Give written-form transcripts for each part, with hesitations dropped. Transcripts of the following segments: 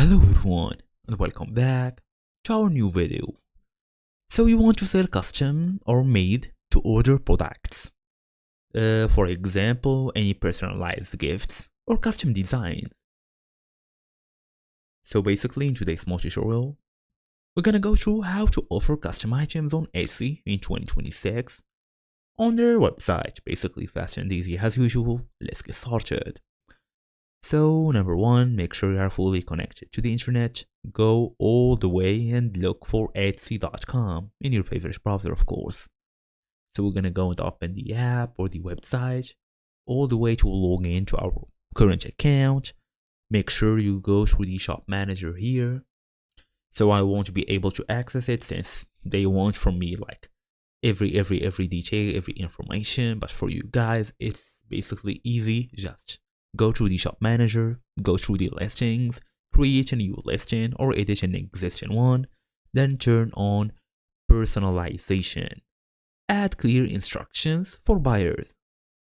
Hello everyone and welcome back to our new video. So you want to sell custom or made to order products. For example, any personalized gifts or custom designs. So basically in today's small tutorial, we're gonna go through how to offer custom items on Etsy in 2026 on their website. Basically fast and easy as usual. Let's get started. So number one, make sure you are fully connected to the internet. Go all the way and look for Etsy.com in your favorite browser, of course. So we're gonna go and open the app or the website all the way to log into our current account. Make sure you go through the shop manager here. So I won't be able to access it since they want from me like every detail, every information. But for you guys, it's basically easy. Just go to the shop manager, go through the listings, create a new listing or edit an existing one, then turn on personalization. Add clear instructions for buyers.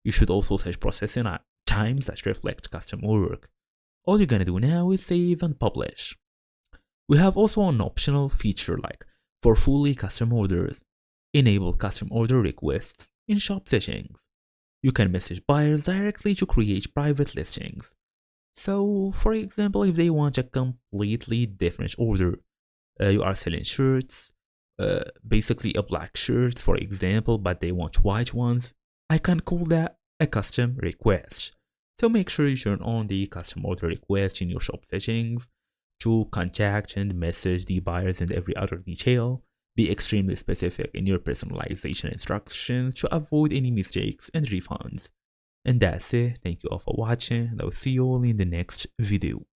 You should also set processing times that reflect customer work. All you're gonna do now is save and publish. We have also an optional feature like for fully custom orders. Enable custom order requests in shop settings. You can message buyers directly to create private listings. So, for example, if they want a completely different order, you are selling shirts, basically a black shirt, for example, but they want white ones, I can call that a custom request. So make sure you turn on the custom order request in your shop settings to contact and message the buyers and every other detail. Be extremely specific in your personalization instructions to avoid any mistakes and refunds. And that's it. Thank you all for watching, and I will see you all in the next video.